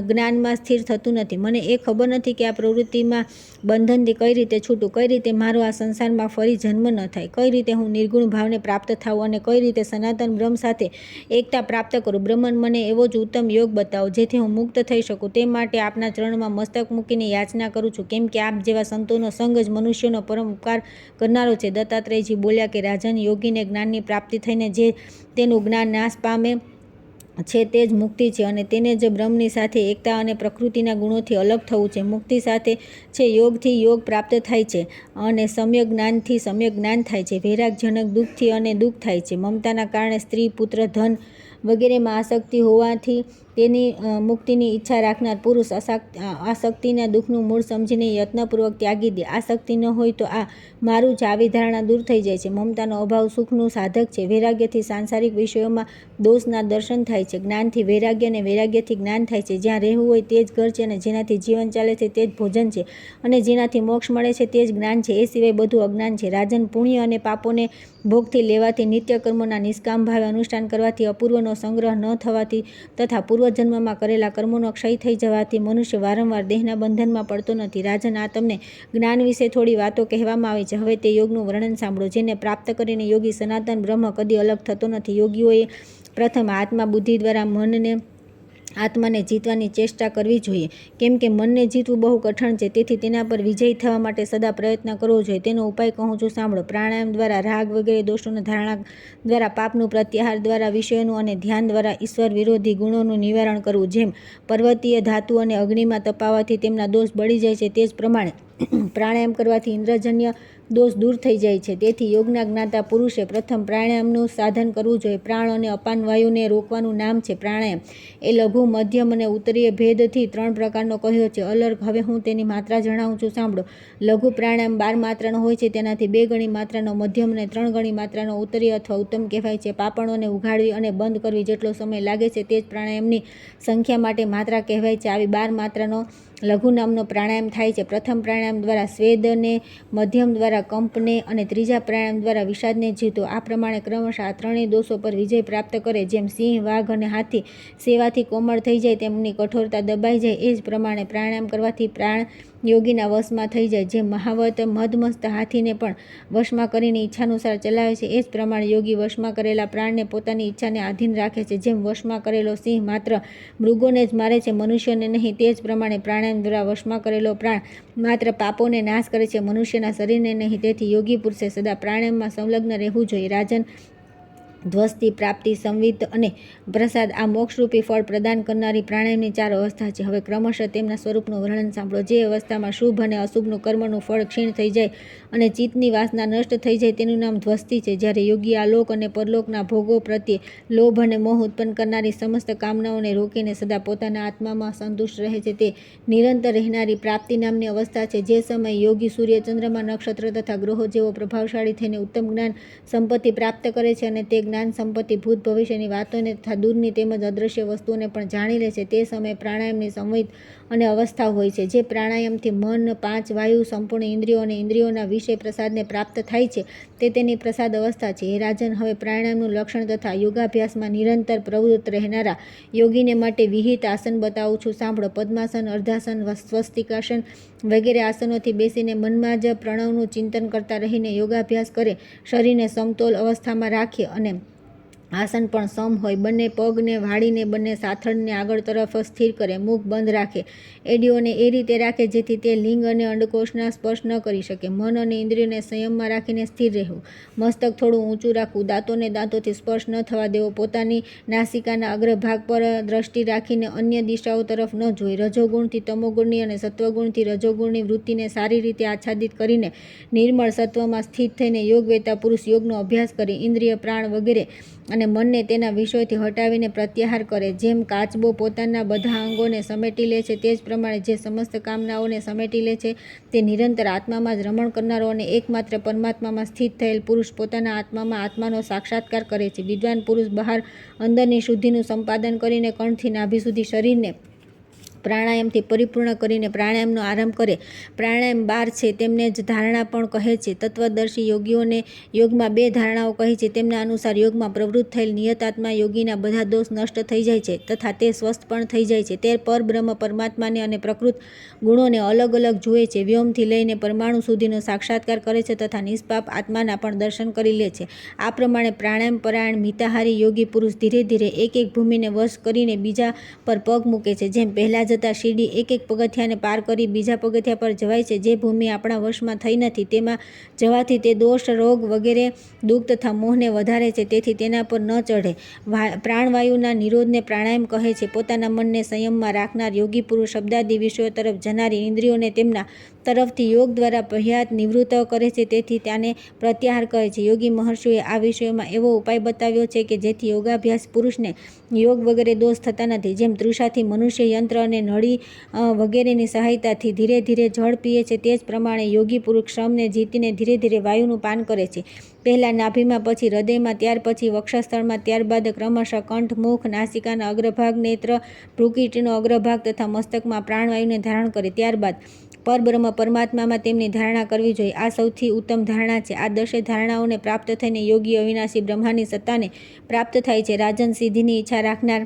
જ્ઞાનમાં સ્થિર થતું નથી. મને એ ખબર નથી કે આ પ્રવૃત્તિમાં બંધનથી કઈ રીતે છૂટું, કઈ રીતે મારો આ સંસારમાં ફરી જન્મ ન થાય, કઈ રીતે હું નિર્ગુણ ભાવને પ્રાપ્ત થાઉં અને કઈ રીતે સનાતન બ્રહ્મ સાથે એકતા પ્રાપ્ત કરું. બ્રહ્મન, મને એવો જ ઉત્તમ યોગ બતાવો જેથી હું મુક્ત થઈ શકું. તે માટે આપના ચરણમાં મસ્તક મૂકીને યાચના કરું છું, કેમ કે આપ જેવા સંતોનો સંગ જ મનુષ્યોનો પરમ ઉપકાર કરનારો છે. દત્તાત્રેયજી બોલ્યા કે રાજન, યોગીને જ્ઞાનની પ્રાપ્તિ થઈને જે તેનું જ્ઞાન નાશ પામે છે તે જ મુક્તિ છે અને તેને જ બ્રહ્મની સાથે એકતા અને પ્રકૃતિના ગુણોથી અલગ થવું છે. મુક્તિ સાથે છે યોગથી યોગ પ્રાપ્ત થાય છે અને સમ્યક જ્ઞાનથી સમ્યક જ્ઞાન થાય છે. વૈરાગજનક દુઃખથી અને દુઃખ થાય છે. મમતાના કારણે સ્ત્રી, પુત્ર, ધન વગેરેમાં આસક્તિ હોવાથી તેની મુક્તિની ઈચ્છા રાખનાર પુરુષ આસક્તિના દુઃખનું મૂળ સમજીને યત્નપૂર્વક ત્યાગી દે. આસક્તિ ન હોય તો આ મારું જ, આવી ધારણા દૂર થઈ જાય છે. મમતાનો અભાવ સુખનું સાધક છે. વૈરાગ્યથી સાંસારિક વિષયોમાં દોષના દર્શન થાય છે. જ્ઞાનથી વૈરાગ્ય અને વૈરાગ્યથી જ્ઞાન થાય છે. જ્યાં રહેવું હોય તે જ ઘર છે અને જેનાથી જીવન ચાલે છે તે જ ભોજન છે અને જેનાથી મોક્ષ મળે છે તે જ જ્ઞાન છે. એ સિવાય બધું અજ્ઞાન છે. રાજન, પુણ્ય અને પાપોને ભોગથી લેવાથી, નિત્ય કર્મોના નિષ્કામ ભાવે અનુષ્ઠાન કરવાથી, અપૂર્વનો સંગ્રહ ન થવાથી તથા પૂર્વજન્મમાં કરેલા કર્મોનો ક્ષય થઈ જવાથી મનુષ્ય વારંવાર દેહના બંધનમાં પડતો નથી. રાજન, આ તમને જ્ઞાન વિશે થોડી વાતો કહેવામાં આવી છે. હવે તે યોગનું વર્ણન સાંભળો, જેને પ્રાપ્ત કરીને યોગી સનાતન બ્રહ્મ કદી અલગ થતો નથી. યોગીઓએ પ્રથમ આત્મા બુદ્ધિ દ્વારા આત્માને જીતવાની ચેષ્ટા કરવી જોઈએ, કેમ કે મનને જીતવું બહુ કઠણ છે. તેથી તેના પર વિજયી થવા માટે સદા પ્રયત્ન કરવો જોઈએ. તેનો ઉપાય કહું છું, સાંભળો. પ્રાણાયામ દ્વારા રાગ વગેરે દોષોની ધારણા દ્વારા, પાપનું પ્રત્યાહાર દ્વારા, વિષયોનું અને ધ્યાન દ્વારા ઈશ્વર વિરોધી ગુણોનું નિવારણ કરવું. જેમ પર્વતીય ધાતુ અને અગ્નિમાં તપાવવાથી તેમના દોષ બળી જાય છે, તે જ પ્રમાણે પ્રાણાયામ કરવાથી ઇન્દ્રજન્ય દોષ દૂર થઈ જાય છે. તેથી યોગના જ્ઞાતા પુરુષે પ્રથમ પ્રાણાયામનું સાધન કરવું જોઈએ. પ્રાણ અને અપાન વાયુને રોકવાનું નામ છે પ્રાણાયામ. એ લઘુ, મધ્યમ અને ઉત્તરીય ભેદથી 3 પ્રકારનો કહ્યો છે. અલર્ક, હવે હું તેની માત્રા જણાવું છું, સાંભળો. લઘુ પ્રાણાયામ 12 માત્રાનો હોય છે. તેનાથી 2 ગણી માત્રાનો મધ્યમ અને 3 ગણી માત્રાનો ઉત્તરીય અથવા ઉત્તમ કહેવાય છે. પાપણોને ઉઘાડવી અને બંધ કરવી જેટલો સમય લાગે છે તે જ પ્રાણાયામની સંખ્યા માટે માત્રા કહેવાય છે. આવી 12 માત્રાનો લઘુ નામનો પ્રાણાયામ થાય છે. પ્રથમ પ્રાણાયામ દ્વારા સ્વેદને, મધ્યમ દ્વારા કંપને અને ત્રીજા પ્રાણાયામ દ્વારા વિષાદને જીતો. આ પ્રમાણે ક્રમશઃ આ ત્રણેય દોષો પર વિજય પ્રાપ્ત કરે. જેમ સિંહ, વાઘ અને હાથી સેવાથી કોમળ થઈ જાય, તેમની કઠોરતા દબાઈ જાય, એ જ પ્રમાણે પ્રાણાયામ કરવાથી પ્રાણ યોગીના વશમાં થઈ જાય. જેમ મહાવત મદમસ્ત હાથીને પણ વશમાં કરીને ઈચ્છાનુસાર ચલાવે છે, એ જ પ્રમાણે યોગી વશમાં કરેલા પ્રાણને પોતાની ઈચ્છાને આધીન રાખે છે. જેમ વશમાં કરેલો સિંહ માત્ર મૃગોને જ મારે છે, મનુષ્યને નહીં, તે જ પ્રમાણે પ્રાણાયામ દ્વારા વશમાં કરેલો પ્રાણ માત્ર પાપોને નાશ કરે છે, મનુષ્યના શરીરને નહીં. તેથી યોગી પુરુષે સદા પ્રાણાયામમાં સંલગ્ન રહેવું જોઈએ. રાજન, ધ્વસ્તી, પ્રાપ્તિ, સંવિત અને પ્રસાદ આ મોક્ષરૂપી ફળ પ્રદાન કરનારી પ્રાણાયામની 4 અવસ્થા છે. હવે ક્રમશઃ તેમના સ્વરૂપનું વર્ણન સાંભળો. જે અવસ્થામાં શુભ અને અશુભનું કર્મનું ફળ ક્ષીણ થઈ જાય અને ચિત્તની વાસના નષ્ટ થઈ જાય તેનું નામ ધ્વસ્તી છે. જ્યારે યોગી આ લોક અને પરલોકના ભોગો પ્રત્યે લોભ અને મોહ ઉત્પન્ન કરનારી સમસ્ત કામનાઓને રોકીને સદા પોતાના આત્મામાં સંતુષ્ટ રહે છે, તે નિરંતર રહેનારી પ્રાપ્તિ નામની અવસ્થા છે. જે સમયે યોગી સૂર્ય, ચંદ્રમા, નક્ષત્ર તથા ગ્રહો જેવો પ્રભાવશાળી થઈને ઉત્તમ જ્ઞાન સંપત્તિ પ્રાપ્ત કરે છે અને તે જ્ઞાન સંપત્તિ ભૂત ભવિષ્યની વાતોને તથા દૂરની તેમજ અદ્રશ્ય વસ્તુઓને પણ જાણી લે છે, તે સમયે પ્રાણાયામની સંવિત અને અવસ્થા હોય છે. જે પ્રાણાયામથી મન, 5 વાયુ, સંપૂર્ણ ઇન્દ્રિયો અને ઇન્દ્રિયોના વિષય પ્રસાદને પ્રાપ્ત થાય છે, તે તેની પ્રસાદ અવસ્થા છે. હે રાજન, હવે પ્રાણાયામનું લક્ષણ તથા યોગાભ્યાસમાં નિરંતર પ્રવૃત્ત રહેનારા યોગીને માટે વિહિત આસન બતાવું છું, સાંભળો. પદ્માસન, અર્ધાસન, સ્વસ્તિકાસન વગેરે આસનોથી બેસીને મનમાં જ પ્રણવનું ચિંતન કરતા રહીને યોગાભ્યાસ કરે. શરીરને સમતોલ અવસ્થામાં રાખે અને આસન પણ સમ હોય. બંને પગને વાળીને બંને સાથળને આગળ તરફ સ્થિર કરે. મુખ બંધ રાખે. એડીઓને એ રીતે રાખે જેથી તે લિંગ અને અંડકોષના સ્પર્શ ન કરી શકે. મન અને ઇન્દ્રિયોને સંયમમાં રાખીને સ્થિર રહેવું. મસ્તક થોડું ઊંચું રાખવું. દાંતોને દાંતોથી સ્પર્શ ન થવા દેવો. પોતાની નાસિકાના અગ્રભાગ પર દ્રષ્ટિ રાખીને અન્ય દિશાઓ તરફ ન જોઈ. રજોગુણથી તમોગુણની અને સત્વગુણથી રજોગુણની વૃત્તિને સારી રીતે આચ્છાદિત કરીને નિર્મળ સત્વમાં સ્થિત થઈને યોગ વેતા પુરુષ યોગનો અભ્યાસ કરી ઇન્દ્રિય, પ્રાણ વગેરે અને મનને તેના વિષયોથી હટાવીને પ્રત્યાહાર કરે. જેમ કાચબો પોતાના બધા અંગોને સમેટી લે છે, તે જ પ્રમાણે જે સમસ્ત કામનાઓને સમેટી લે છે તે નિરંતર આત્મામાં જ રમણ કરનારો અને એકમાત્ર પરમાત્મામાં સ્થિત થયેલ પુરુષ પોતાના આત્મામાં આત્માનો સાક્ષાત્કાર કરે છે. વિદ્વાન પુરુષ બહાર અંદરની શુદ્ધિનું સંપાદન કરીને કણથી નાભી સુધી શરીરને પ્રાણાયામથી પરિપૂર્ણ કરીને પ્રાણાયામનો આરંભ કરે. પ્રાણાયામ 12 છે તેમને જ ધારણા પણ કહે છે. તત્વદર્શી યોગીઓને યોગમાં 2 ધારણાઓ કહી છે. તેમના અનુસાર યોગમાં પ્રવૃત્ત થયેલ નિયતાત્મા યોગીના બધા દોષ નષ્ટ થઈ જાય છે તથા તે સ્વસ્થ પણ થઈ જાય છે. તે પરબ્રહ્મ પરમાત્માને અને પ્રકૃત ગુણોને અલગ અલગ જુએ છે, વ્યોમથી લઈને પરમાણુ સુધીનો સાક્ષાત્કાર કરે છે તથા નિષ્પાપ આત્માના પણ દર્શન કરી લે છે. આ પ્રમાણે પ્રાણાયામ પરાયણ મિતાહારી યોગી પુરુષ ધીરે ધીરે એક એક ભૂમિને વશ કરીને બીજા પર પગ મૂકે છે. જેમ પહેલા જતા સીડી એક એક પગથિયાને પાર કરી બીજા પગથિયા પર જવાય છે. જે ભૂમિ આપણા વશમાં થઈ નથી તેમાં જવાથી તે દોષ, રોગ વગેરે દુઃખ તથા મોહને વધારે છે, તેથી તેના પર ન ચઢે. પ્રાણવાયુના નિરોધને પ્રાણાયામ કહે છે. પોતાના મનને સંયમમાં રાખનાર યોગી પુરુષ શબ્દાદિ વિષયો તરફ જનારી ઇન્દ્રિયોને તેમના તરફથી યોગ દ્વારા પહ્યાત નિવૃત્ત કરે છે, તેથી તેને પ્રત્યાહાર કહે છે. યોગી મહર્ષિઓએ આ વિષયોમાં એવો ઉપાય બતાવ્યો છે કે જેથી યોગાભ્યાસ પુરુષને યોગ વગેરે દોષ થતા નથી. જેમ તૃષાથી મનુષ્ય યંત્ર અને નળી વગેરેની સહાયતાથી ધીરે ધીરે જળ પીએ છે, તે જ પ્રમાણે યોગી પુરુષ શ્રમને જીતીને ધીરે ધીરે વાયુનું પાન કરે છે. પહેલાં નાભીમાં, પછી હૃદયમાં, ત્યાર પછી વક્ષસ્થળમાં, ત્યારબાદ ક્રમશઃ કંઠ, મુખ, નાસિકાના અગ્રભાગ, નેત્ર, ભ્રુકીટીનો અગ્રભાગ તથા મસ્તકમાં પ્રાણવાયુને ધારણ કરે. ત્યારબાદ પરબ્રહ્મ પરમાત્મામાં તેમની ધારણા કરવી જોઈએ. આ સૌથી ઉત્તમ ધારણા છે. આ 10 ધારણાઓને પ્રાપ્ત થઈને યોગી અવિનાશી બ્રહ્માની સત્તાને પ્રાપ્ત થાય છે. રાજન સિદ્ધિની ઈચ્છા રાખનાર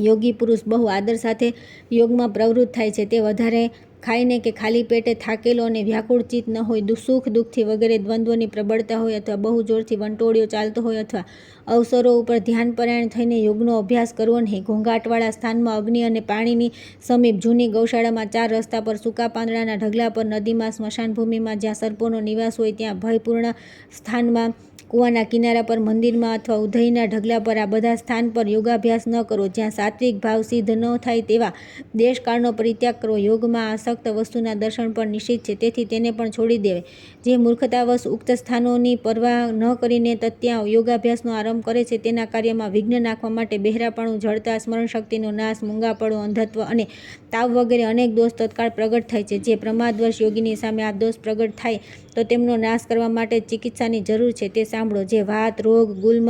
યોગી પુરુષ બહુ આદર સાથે યોગમાં પ્રવૃત્ત થાય છે. તે વધારે ખાઈને કે ખાલી પેટે થાકેલો અને વ્યાકુળ ચિત્ત ન હોય, સુખ દુઃખથી વગેરે દ્વંદ્વની પ્રબળતા હોય અથવા બહુ જોરથી વંટોળિયો ચાલતો હોય અથવા અવસરો ઉપર ધ્યાનપરાયણ થઈને યોગનો અભ્યાસ કરવો નહીં. ઘોંઘાટવાળા સ્થાનમાં, અગ્નિ અને પાણીની સમીપ, જૂની ગૌશાળામાં, 4 રસ્તા પર, સૂકા પાંદડાના ઢગલા પર, નદીમાં, સ્મશાન ભૂમિમાં, જ્યાં સર્પોનો નિવાસ હોય ત્યાં, ભયપૂર્ણ સ્થાનમાં, કૂવાના કિનારા પર, મંદિરમાં અથવા ઉધઈના ઢગલા પર, આ બધા સ્થાન પર યોગાભ્યાસ ન કરવો. જ્યાં સાત્વિક ભાવ સિદ્ધ ન થાય તેવા દેશકાળનો પરિત્યાગ કરવો. યોગમાં આસક્ત વસ્તુના દર્શન પણ નિષિદ્ધ છે, તેથી તેને પણ છોડી દેવાય. જે મૂર્ખતાવશ ઉક્ત સ્થાનોની પરવા ન કરીને ત્યાં યોગાભ્યાસનો આરંભ કરે છે તેના કાર્યમાં વિઘ્ન નાખવા માટે બહેરાપણું, જડતા, સ્મરણશક્તિનો નાશ, મૂંગાપણું, અંધત્વ અને તાવ વગેરે અનેક દોષ તત્કાળ પ્રગટ થાય છે. જે પ્રમાદવશ યોગીની સામે આ દોષ પ્રગટ થાય તો તેમનો નાશ કરવા માટે ચિકિત્સાની જરૂર છે તે સાંભળો. જે વાત રોગ, ગુલ્મ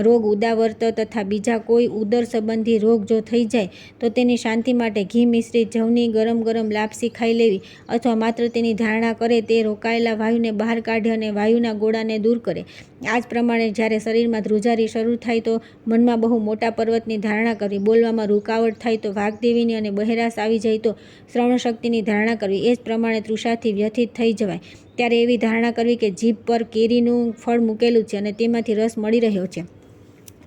રોગ, ઉદાવર્ત તથા બીજા કોઈ ઉદર સંબંધી રોગ જો થઈ જાય તો તેની શાંતિ માટે ઘી મિશ્રિત જવની ગરમ ગરમ લાપસી ખાઈ લેવી અથવા માત્ર તેની ધારણા કરે તે રોકાયેલા વાયુને બહાર કાઢે અને વાયુના ગોળાને દૂર કરે. આ જ પ્રમાણે જ્યારે શરીરમાં ધ્રુજારી શરૂ થાય તો મનમાં બહુ મોટા પર્વતની ધારણા કરવી. બોલવામાં રૂકાવટ થાય તો વાગ્દેવીની અને બહેરાશ આવી જાય તો શ્રવણશક્તિની ધારણા કરવી. એ જ પ્રમાણે તૃષાથી વ્યથિત થઈ જવાય ત્યારે એવી ધારણા કરવી કે જીભ પર કેરીનું ફળ મૂકેલું છે અને તેમાંથી રસ મળી રહ્યો છે.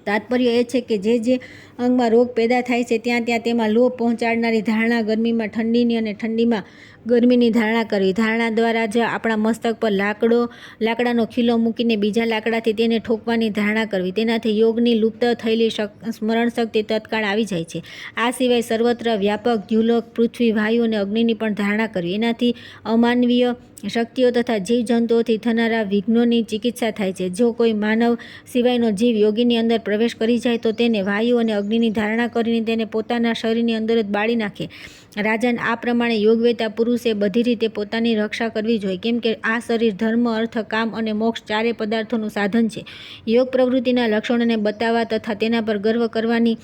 તાત્પર્ય એ છે કે જે અંગમાં રોગ પેદા થાય છે ત્યાં તેમાં લોભ પહોંચાડનારી ધારણા, ગરમીમાં ઠંડીની અને ઠંડીમાં ગરમીની ધારણા કરવી. ધારણા દ્વારા જ આપણા મસ્તક પર લાકડાનો ખીલો મૂકીને બીજા લાકડાથી તેને ઠોકવાની ધારણા કરવી. તેનાથી યોગની લુપ્ત થયેલી સ્મરણ શક્તિ તત્કાળ આવી જાય છે. આ સિવાય સર્વત્ર વ્યાપક દ્યુલોક, પૃથ્વી, વાયુ અને અગ્નિની પણ ધારણા કરવી. એનાથી અમાનવીય શક્તિઓ તથા જીવજંતુઓથી થનારા વિઘ્નોની ચિકિત્સા થાય છે. જો કોઈ માનવ સિવાયનો જીવ યોગીની અંદર પ્રવેશ કરી જાય તો તેને વાયુ અને અગ્નિની ધારણા કરીને તેને પોતાના શરીરની અંદર જ બાળી નાખે. રાજન, આ પ્રમાણે યોગવેતા પુરુષે બધી રીતે પોતાની રક્ષા કરવી જોઈએ, કેમ કે આ શરીર ધર્મ, અર્થ, કામ અને મોક્ષ 4 પદાર્થોનું સાધન છે. યોગ પ્રવૃત્તિના લક્ષણોને બતાવવા તથા તેના પર ગર્વ કરવાની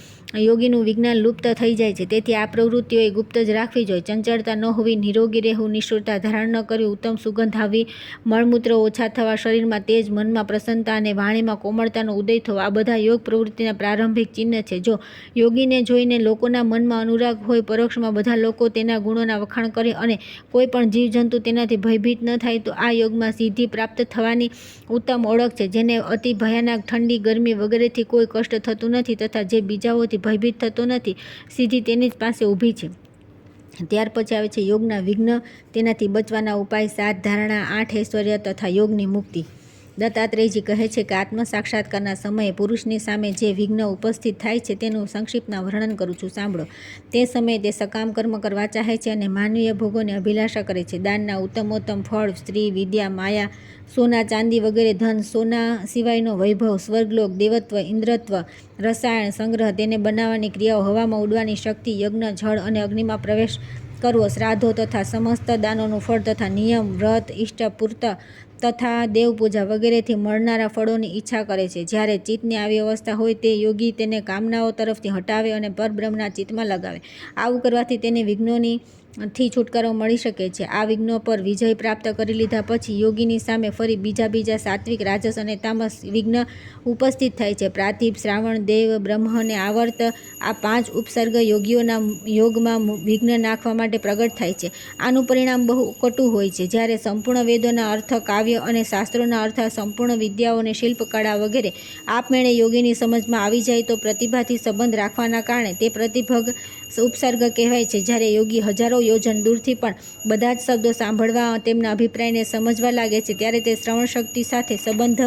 યોગીનું વિજ્ઞાન લુપ્ત થઈ જાય છે. તેથી આ પ્રવૃત્તિઓએ ગુપ્ત જ રાખવી જોઈએ. ચંચળતા ન હોવી, નિરોગી રહેવું, નિષ્ઠુરતા ધારણ ન કરવી, ઉત્તમ સુગંધ આવવી, મળમૂત્ર ઓછા થવા, શરીરમાં તેજ, મનમાં પ્રસન્નતા અને વાણીમાં કોમળતાનો ઉદય થવો, આ બધા યોગ પ્રવૃત્તિના પ્રારંભિક ચિહ્ન છે. જો યોગીને જોઈને લોકોના મનમાં અનુરાગ હોય, પરોક્ષમાં બધા લોકો તેના ગુણોના વખાણ કરે અને કોઈ પણ જીવજંતુ તેનાથી ભયભીત ન થાય તો આ યોગમાં સિદ્ધિ પ્રાપ્ત થવાની ઉત્તમ ઓળખ છે. જેને અતિ ભયાનક ઠંડી, ગરમી વગેરેથી કોઈ કષ્ટ થતું નથી તથા જે બીજાઓથી ભયભીત થતો નથી, સિદ્ધિ તેની જ પાસે ઊભી છે. ત્યાર પછી આવે છે યોગના વિઘ્ન, તેનાથી બચવાના ઉપાય, 7 ધારણા, 8 ઐશ્વર્ય તથા યોગની મુક્તિ. દત્તાત્રેયજી કહે છે કે આત્મ સાક્ષાત્કારના સમયે પુરુષની સામે જે વિઘ્ન ઉપસ્થિત થાય છે તેનું સંક્ષિપ્તમાં વર્ણન કરું છું, સાંભળો. તે સમયે તે સકામ કર્મ કરવા ચાહે છે અને માનવીય ભોગોની અભિલાષા કરે છે. દાનના ઉત્તમોત્તમ ફળ, સ્ત્રી, વિદ્યા, માયા, સોના ચાંદી વગેરે ધન, સોના સિવાયનો વૈભવ, સ્વર્ગલોક, દેવત્વ, ઇન્દ્રત્વ, રસાયણ સંગ્રહ, તેને બનાવવાની ક્રિયાઓ, હવામાં ઉડવાની શક્તિ, યજ્ઞ, જળ અને અગ્નિમાં પ્રવેશ કરવો, શ્રાદ્ધો તથા સમસ્ત દાનોનું ફળ તથા નિયમ, વ્રત, ઇષ્ટપૂર્ત તથા દેવપૂજા વગેરેથી મળનારા ફળોની ઈચ્છા કરે છે. જ્યારે ચિત્તની આવી અવસ્થા હોય તે યોગી તેને કામનાઓ તરફથી હટાવે અને પરબ્રહ્મના ચિત્તમાં લગાવે. આવું કરવાથી તેને વિઘ્નોની થી છુટકારો મળી શકે છે. આ વિઘ્નો પર વિજય પ્રાપ્ત કરી લીધા પછી યોગીની સામે ફરી બીજા સાત્વિક, રાજસ અને તામસ વિઘ્ન ઉપસ્થિત થાય છે. પ્રાતિભ, શ્રાવણ, દેવ, બ્રહ્મને આવર્ત આ 5 ઉપસર્ગ યોગીઓના યોગમાં વિઘ્ન નાખવા માટે પ્રગટ થાય છે. આનું પરિણામ બહુ કટુ હોય છે. જ્યારે સંપૂર્ણ વેદોના અર્થ, કાવ્ય અને શાસ્ત્રોના અર્થ, સંપૂર્ણ વિદ્યાઓ અને શિલ્પકળા વગેરે આપમેળે યોગીની સમજમાં આવી જાય તો પ્રતિભાથી સંબંધ રાખવાના કારણે તે પ્રતિભગ ઉપસર્ગ કહેવાય છે. જ્યારે યોગી હજારો યોજન દૂરથી પણ બધા જ શબ્દો સાંભળવા, તેમના અભિપ્રાયને સમજવા લાગે છે ત્યારે તે શ્રવણ શક્તિ સાથે સંબંધ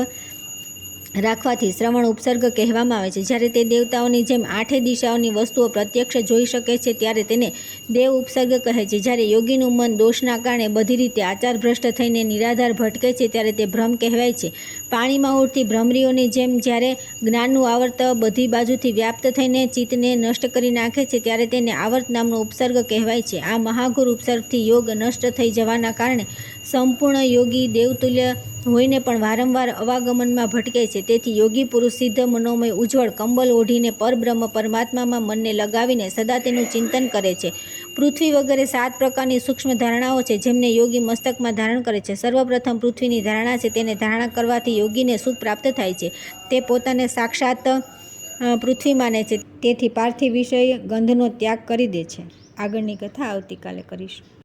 રાખવાથી શ્રવણ ઉપસર્ગ કહેવામાં આવે છે. જ્યારે તે દેવતાઓની જેમ 8 દિશાઓની વસ્તુઓ પ્રત્યક્ષ જોઈ શકે છે ત્યારે તેને દેવ ઉપસર્ગ કહે છે. જ્યારે યોગીનું મન દોષના કારણે બધી રીતે આચારભ્રષ્ટ થઈને નિરાધાર ભટકે છે ત્યારે તે ભ્રમ કહેવાય છે. પાણીમાં ઉડતી ભ્રમરીઓની જેમ જ્યારે જ્ઞાનનું આવર્ત બધી બાજુથી વ્યાપ્ત થઈને ચિત્તને નષ્ટ કરી નાખે છે ત્યારે તેને આવર્ત નામનો ઉપસર્ગ કહેવાય છે. આ મહાઘોર ઉપસર્ગથી યોગ નષ્ટ થઈ જવાના કારણે સંપૂર્ણ યોગી દેવતુલ્ય હોઈને પણ વારંવાર અવાગમનમાં ભટકે છે. તેથી યોગી પુરુષ સિદ્ધ, મનોમય, ઉજ્જવળ કંબલ ઓઢીને પરબ્રહ્મ પરમાત્મામાં મનને લગાવીને સદા તેનું ચિંતન કરે છે. પૃથ્વી વગેરે 7 પ્રકારની સૂક્ષ્મ ધારણાઓ છે જેમને યોગી મસ્તકમાં ધારણ કરે છે. સર્વપ્રથમ પૃથ્વીની ધારણા છે. તેને ધારણા કરવાથી યોગીને સુખ પ્રાપ્ત થાય છે. તે પોતાને સાક્ષાત પૃથ્વી માને છે. તેથી પાર્થિવ વિષય ગંધનો ત્યાગ કરી દે છે. આગળની કથા આવતીકાલે કરીશું.